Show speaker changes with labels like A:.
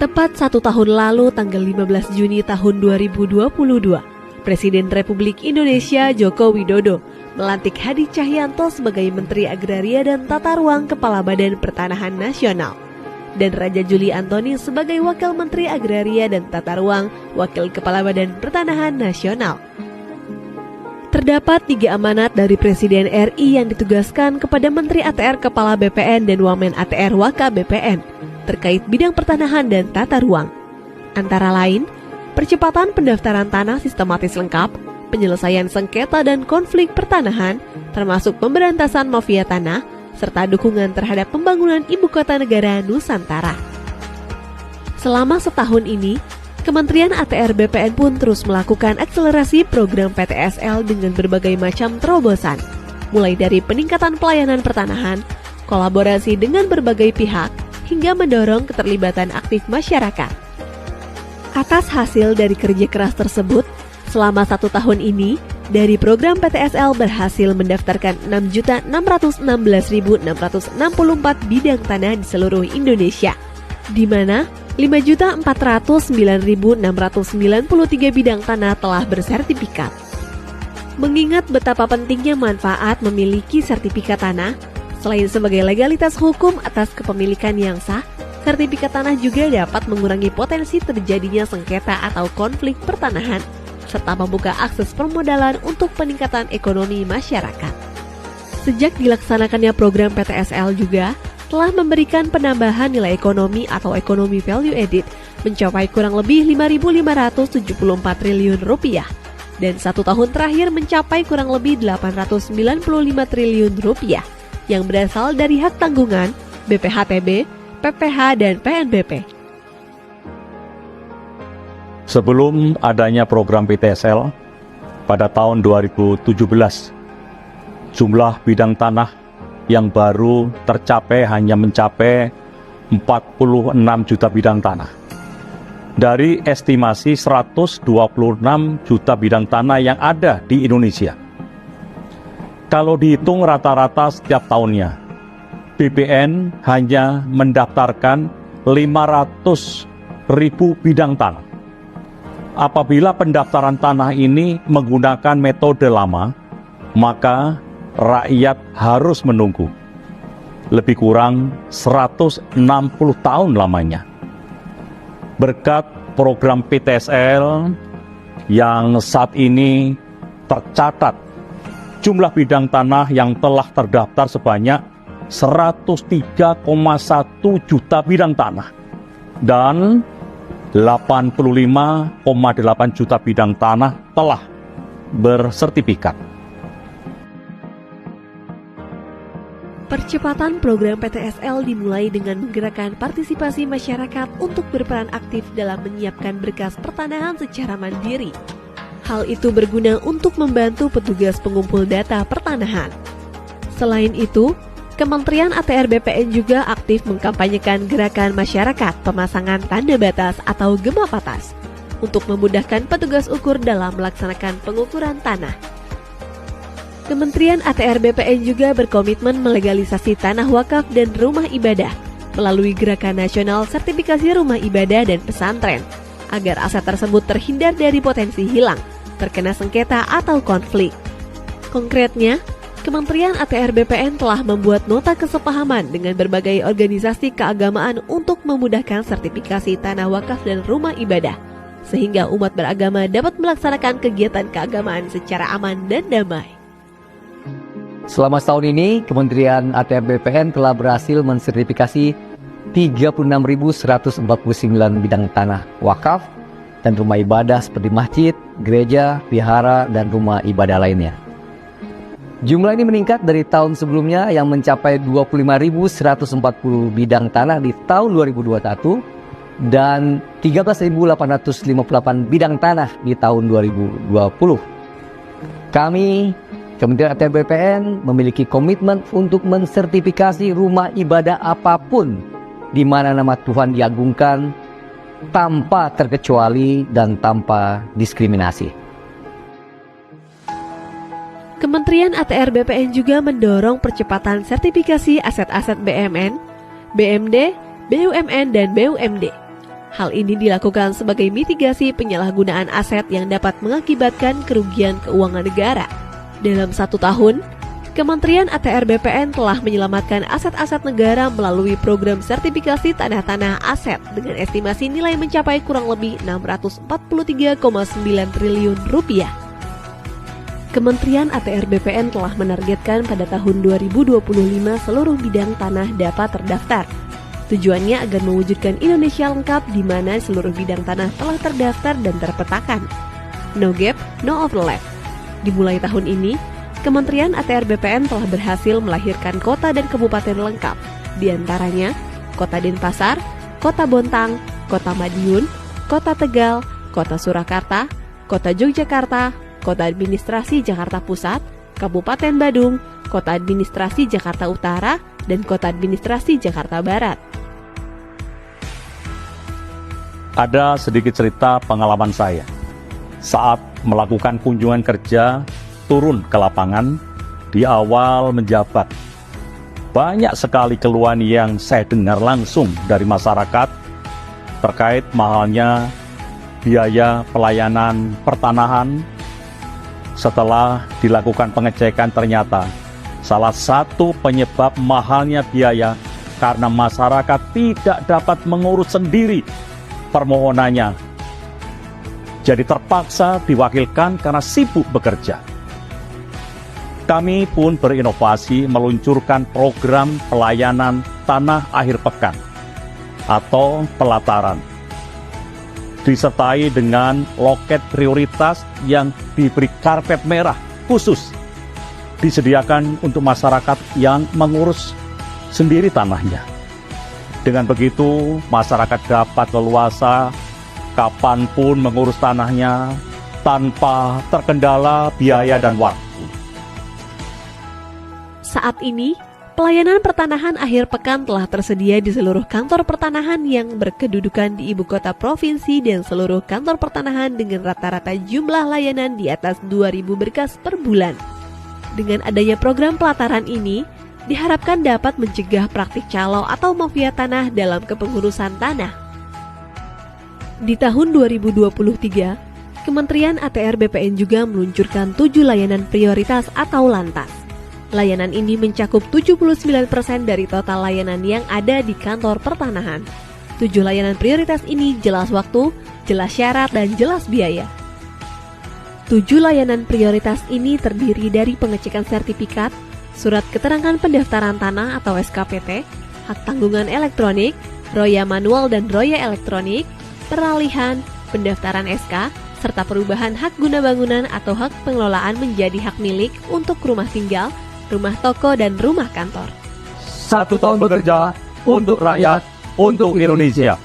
A: Tepat 1 tahun lalu, tanggal 15 Juni tahun 2022, Presiden Republik Indonesia Joko Widodo melantik Hadi Cahyanto sebagai Menteri Agraria dan Tata Ruang Kepala Badan Pertanahan Nasional, dan Raja Juli Antoni sebagai Wakil Menteri Agraria dan Tata Ruang Wakil Kepala Badan Pertanahan Nasional. Terdapat 3 amanat dari Presiden RI yang ditugaskan kepada Menteri ATR Kepala BPN dan Wamen ATR Waka BPN terkait bidang pertanahan dan tata ruang. Antara lain, percepatan pendaftaran tanah sistematis lengkap, penyelesaian sengketa dan konflik pertanahan, termasuk pemberantasan mafia tanah, serta dukungan terhadap pembangunan Ibu Kota Negara Nusantara. Selama setahun ini, Kementerian ATR BPN pun terus melakukan akselerasi program PTSL dengan berbagai macam terobosan, mulai dari peningkatan pelayanan pertanahan, kolaborasi dengan berbagai pihak, hingga mendorong keterlibatan aktif masyarakat. Atas hasil dari kerja keras tersebut, selama 1 tahun ini, dari program PTSL berhasil mendaftarkan 6.616.664 bidang tanah di seluruh Indonesia, di mana 5.409.693 bidang tanah telah bersertifikat. Mengingat betapa pentingnya manfaat memiliki sertifikat tanah, selain sebagai legalitas hukum atas kepemilikan yang sah, sertifikat tanah juga dapat mengurangi potensi terjadinya sengketa atau konflik pertanahan, serta membuka akses permodalan untuk peningkatan ekonomi masyarakat. Sejak dilaksanakannya program PTSL juga telah memberikan penambahan nilai ekonomi atau ekonomi value added mencapai kurang lebih 5.574 triliun rupiah, dan 1 tahun terakhir mencapai kurang lebih 895 triliun rupiah yang berasal dari hak tanggungan, BPHTB, PPH, dan PNBP.
B: Sebelum adanya program PTSL, pada tahun 2017, jumlah bidang tanah yang baru tercapai hanya mencapai 46 juta bidang tanah. Dari estimasi 126 juta bidang tanah yang ada di Indonesia. Kalau dihitung rata-rata setiap tahunnya, BPN hanya mendaftarkan 500.000 bidang tanah. Apabila pendaftaran tanah ini menggunakan metode lama, maka rakyat harus menunggu lebih kurang 160 tahun lamanya. Berkat program PTSL yang saat ini tercatat jumlah bidang tanah yang telah terdaftar sebanyak 103,1 juta bidang tanah dan 85,8 juta bidang tanah telah bersertifikat.
A: Percepatan program PTSL dimulai dengan menggerakkan partisipasi masyarakat untuk berperan aktif dalam menyiapkan berkas pertanahan secara mandiri. Hal itu berguna untuk membantu petugas pengumpul data pertanahan. Selain itu, Kementerian ATR BPN juga aktif mengkampanyekan gerakan masyarakat pemasangan tanda batas atau gema batas untuk memudahkan petugas ukur dalam melaksanakan pengukuran tanah. Kementerian ATR BPN juga berkomitmen melegalisasi tanah wakaf dan rumah ibadah melalui Gerakan Nasional Sertifikasi Rumah Ibadah dan Pesantren, agar aset tersebut terhindar dari potensi hilang, terkena sengketa atau konflik. Konkretnya, Kementerian ATR BPN telah membuat nota kesepahaman dengan berbagai organisasi keagamaan untuk memudahkan sertifikasi tanah wakaf dan rumah ibadah, sehingga umat beragama dapat melaksanakan kegiatan keagamaan secara aman dan damai.
C: Selama setahun ini, Kementerian ATR BPN telah berhasil mensertifikasi 36.149 bidang tanah wakaf dan rumah ibadah seperti masjid, gereja, vihara, dan rumah ibadah lainnya. Jumlah ini meningkat dari tahun sebelumnya yang mencapai 25.140 bidang tanah di tahun 2021 dan 13.858 bidang tanah di tahun 2020. Kami, Kementerian ATR BPN, memiliki komitmen untuk mensertifikasi rumah ibadah apapun di mana nama Tuhan diagungkan tanpa terkecuali dan tanpa diskriminasi.
A: Kementerian ATR BPN juga mendorong percepatan sertifikasi aset-aset BMN, BMD, BUMN, dan BUMD. Hal ini dilakukan sebagai mitigasi penyalahgunaan aset yang dapat mengakibatkan kerugian keuangan negara. Dalam 1 tahun, Kementerian ATR BPN telah menyelamatkan aset-aset negara melalui program sertifikasi tanah-tanah aset dengan estimasi nilai mencapai kurang lebih 643,9 triliun rupiah. Kementerian ATR BPN telah menargetkan pada tahun 2025 seluruh bidang tanah dapat terdaftar. Tujuannya agar mewujudkan Indonesia lengkap di mana seluruh bidang tanah telah terdaftar dan terpetakan. No gap, no overlap. Dimulai tahun ini, Kementerian ATR BPN telah berhasil melahirkan kota dan kabupaten lengkap, di antaranya Kota Denpasar, Kota Bontang, Kota Madiun, Kota Tegal, Kota Surakarta, Kota Yogyakarta, Kota Administrasi Jakarta Pusat, Kabupaten Badung, Kota Administrasi Jakarta Utara, dan Kota Administrasi Jakarta Barat.
B: Ada sedikit cerita pengalaman saya saat melakukan kunjungan kerja turun ke lapangan di awal menjabat. Banyak sekali keluhan yang saya dengar langsung dari masyarakat terkait mahalnya biaya pelayanan pertanahan. Setelah dilakukan pengecekan, ternyata salah satu penyebab mahalnya biaya karena masyarakat tidak dapat mengurus sendiri permohonannya. Jadi terpaksa diwakilkan karena sibuk bekerja. Kami pun berinovasi meluncurkan program pelayanan tanah akhir pekan atau pelataran, disertai dengan loket prioritas yang diberi karpet merah khusus disediakan untuk masyarakat yang mengurus sendiri tanahnya. Dengan begitu, masyarakat dapat leluasa kapanpun mengurus tanahnya tanpa terkendala biaya dan waktu.
A: Saat ini, pelayanan pertanahan akhir pekan telah tersedia di seluruh kantor pertanahan yang berkedudukan di ibu kota provinsi dan seluruh kantor pertanahan dengan rata-rata jumlah layanan di atas 2.000 berkas per bulan. Dengan adanya program pelataran ini, diharapkan dapat mencegah praktik calo atau mafia tanah dalam kepengurusan tanah. Di tahun 2023, Kementerian ATR BPN juga meluncurkan 7 layanan prioritas atau lantas. Layanan ini mencakup 79% dari total layanan yang ada di kantor pertanahan. 7 layanan prioritas ini jelas waktu, jelas syarat, dan jelas biaya. 7 layanan prioritas ini terdiri dari pengecekan sertifikat, surat keterangan pendaftaran tanah atau SKPT, hak tanggungan elektronik, roya manual dan roya elektronik, peralihan, pendaftaran SK, serta perubahan hak guna bangunan atau hak pengelolaan menjadi hak milik untuk rumah tinggal, rumah toko, dan rumah kantor.
B: 1 tahun bekerja untuk rakyat, untuk Indonesia.